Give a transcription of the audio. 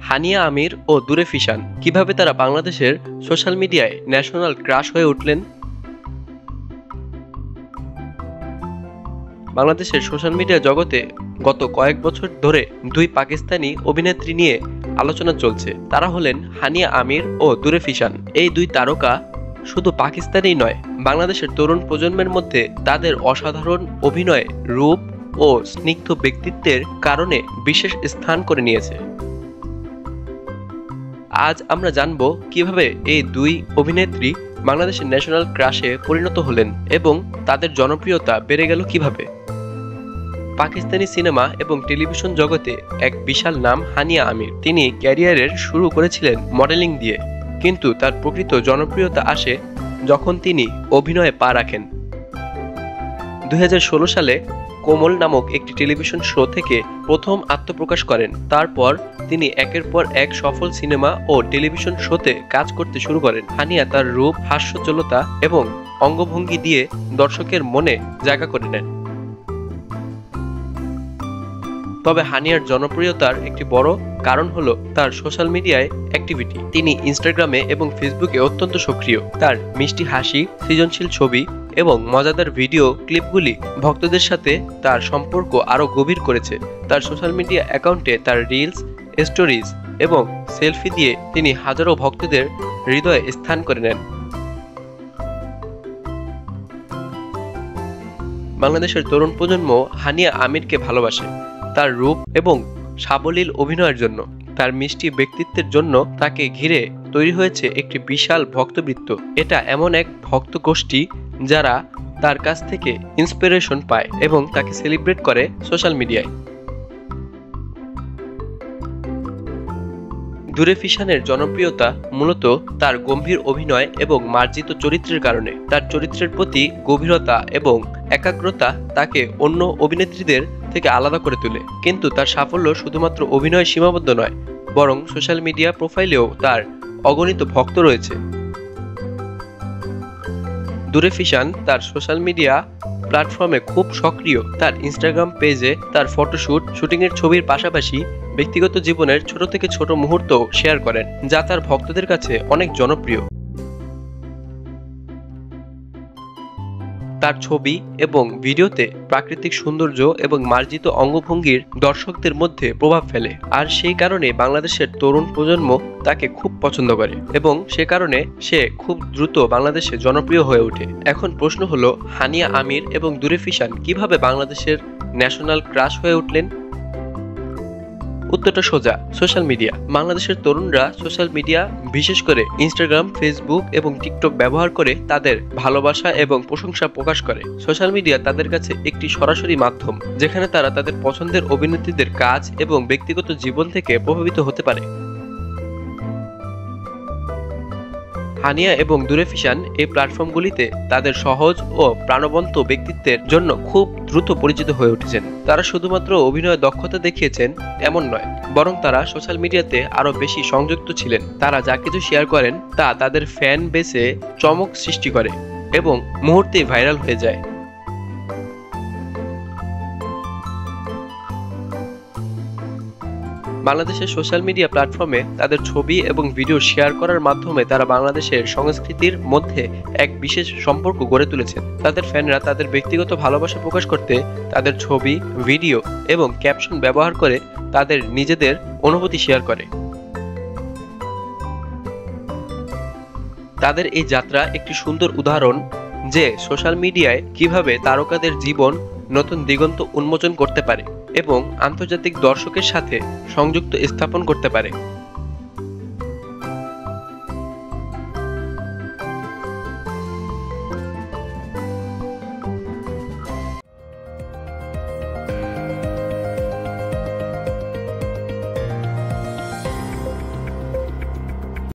হানিয়া আমির ও দূরে ফিশান কিভাবে তারা বাংলাদেশের সোশ্যাল মিডিয়ায় ন্যাশনাল ক্রাশ হয়ে উঠলেন। বাংলাদেশের সোশ্যাল মিডিয়া জগতে গত কয়েক বছর ধরে দুই পাকিস্তানি অভিনেত্রী নিয়ে আলোচনা চলছে। তারা হলেন হানিয়া আমির ও দূরে ফিশান। এই দুই তারকা শুধু পাকিস্তানি নয়, বাংলাদেশের তরুণ প্রজন্মের মধ্যে তাদের অসাধারণ অভিনয়, রূপ ও স্নিগ্ধ ব্যক্তিত্বের কারণে বিশেষ স্থান করে নিয়েছে। আজ আমরা জানব কিভাবে এই দুই অভিনেত্রী বাংলাদেশের ন্যাশনাল ক্রাশে পরিণত হলেন এবং তাদের জনপ্রিয়তা বেড়ে গেল কিভাবে। পাকিস্তানি সিনেমা এবং টেলিভিশন জগতে এক বিশাল নাম হানিয়া আমির। তিনি ক্যারিয়ারের শুরু করেছিলেন মডেলিং দিয়ে, কিন্তু তার প্রকৃত জনপ্রিয়তা আসে যখন তিনি অভিনয়ে পা রাখেন। 2016 সালে কোমল নামক একটি টেলিভিশন শো থেকে প্রথম আত্মপ্রকাশ করেন। তারপর তিনি একের পর এক সফল সিনেমা ও টেলিভিশন শোতে কাজ করতে শুরু করেন। হানিয়া তার রূপ, হাস্যচলতা এবং অঙ্গভঙ্গি দিয়ে দর্শকের মনে জায়গা করে নেন। তবে হানিয়ার জনপ্রিয়তার একটি বড় কারণ হলো তার সোশ্যাল মিডিয়ায় অ্যাক্টিভিটি। তিনি ইনস্টাগ্রামে এবং ফেসবুকে অত্যন্ত সক্রিয়। তার মিষ্টি হাসি, সৃজনশীল ছবি এবং মজাদার ভিডিও ক্লিপগুলি ভক্তদের সাথে তার সম্পর্ক আরও গভীর করেছে। তার সোশ্যাল মিডিয়া অ্যাকাউন্টে তার রিলস, স্টোরিজ এবং সেলফি দিয়ে তিনি হাজারো ভক্তদের হৃদয়ে স্থান করে নেন। বাংলাদেশের তরুণ প্রজন্ম হানিয়া আমিরকে ভালোবাসে তার রূপ এবং সাবলীল অভিনয়ের জন্য। তার মিষ্টি ব্যক্তিত্বের জন্য তাকে ঘিরে তৈরি হয়েছে একটি বিশাল ভক্তবৃত্ত। এটা এমন এক ভক্ত গোষ্ঠী যারা তার কাছ থেকে ইন্সপিরেশন পায় এবং তাকে সেলিব্রেট করে সোশ্যাল মিডিয়ায়। দূরে ফিশানের জনপ্রিয়তা মূলত তার গম্ভীর অভিনয় এবং মার্জিত চরিত্রের কারণে। তার চরিত্রের প্রতি গভীরতা এবং একাগ্রতা তাকে অন্য অভিনেত্রীদের থেকে আলাদা করে তোলে। কিন্তু তার সাফল্য শুধুমাত্র অভিনয়ে সীমাবদ্ধ নয়, বরং সোশ্যাল মিডিয়া প্রোফাইলেও তার অগণিত ভক্ত রয়েছে। দূরে ফিশান তার সোশ্যাল মিডিয়া প্ল্যাটফর্মে খুব সক্রিয়। তার ইনস্টাগ্রাম পেজে তার ফটোশুট, শুটিংয়ের ছবির পাশাপাশি ব্যক্তিগত জীবনের ছোট থেকে ছোট মুহূর্ত শেয়ার করেন, যা তার ভক্তদের কাছে অনেক জনপ্রিয়। তার ছবি এবং ভিডিওতে প্রাকৃতিক সৌন্দর্য এবং মার্জিত অঙ্গভঙ্গির দর্শকদের মধ্যে প্রভাব ফেলে, আর সেই কারণে বাংলাদেশের তরুণ প্রজন্ম তাকে খুব পছন্দ করে এবং সে কারণে সে খুব দ্রুত বাংলাদেশে জনপ্রিয় হয়ে ওঠে। এখন প্রশ্ন হলো, হানিয়া আমির এবং দূরে ফিশান কিভাবে বাংলাদেশের ন্যাশনাল ক্রাশ হয়ে উঠলেন? উত্তরটা সোজা, সোশ্যাল মিডিয়া। বাংলাদেশের তরুণরা সোশ্যাল মিডিয়া, বিশেষ করে ইনস্টাগ্রাম, ফেসবুক এবং টিকটক ব্যবহার করে তাদের ভালোবাসা এবং প্রশংসা প্রকাশ করে। সোশ্যাল মিডিয়া তাদের কাছে একটি সরাসরি মাধ্যম যেখানে তারা তাদের পছন্দের অভিনেত্রীদের কাজ এবং ব্যক্তিগত জীবন থেকে প্রভাবিত হতে পারে। হানিয়া এবং দূরে ফিশান এই প্ল্যাটফর্মগুলিতে তাদের সহজ ও প্রাণবন্ত ব্যক্তিত্বের জন্য খুব দ্রুত পরিচিত হয়ে উঠেছেন। তারা শুধুমাত্র অভিনয়ে দক্ষতা দেখিয়েছেন এমন নয়, বরং তারা সোশ্যাল মিডিয়াতে আরো বেশি সংযুক্ত ছিলেন। তারা যা কিছু শেয়ার করেন তা তাদের ফ্যান বেসে চমক সৃষ্টি করে এবং মুহূর্তেই ভাইরাল হয়ে যায়। বাংলাদেশের সোশ্যাল মিডিয়া প্ল্যাটফর্মে তাদের ছবি এবং ভিডিও শেয়ার করার মাধ্যমে তারা বাংলাদেশের সংস্কৃতির মধ্যে এক বিশেষ সম্পর্ক গড়ে তুলেছেন। তাদের ফ্যানরা তাদের ব্যক্তিগত ভালোবাসা প্রকাশ করতে তাদের ছবি, ভিডিও এবং ক্যাপশন ব্যবহার করে তাদের নিজেদের অনুভূতি শেয়ার করে। তাদের এই যাত্রা একটি সুন্দর উদাহরণ যে সোশ্যাল মিডিয়ায় কিভাবে তারকাদের জীবন নতুন দিগন্ত উন্মোচন করতে পারে এবং আন্তর্জাতিক দর্শকের সাথে সংযুক্ত স্থাপন করতে পারে।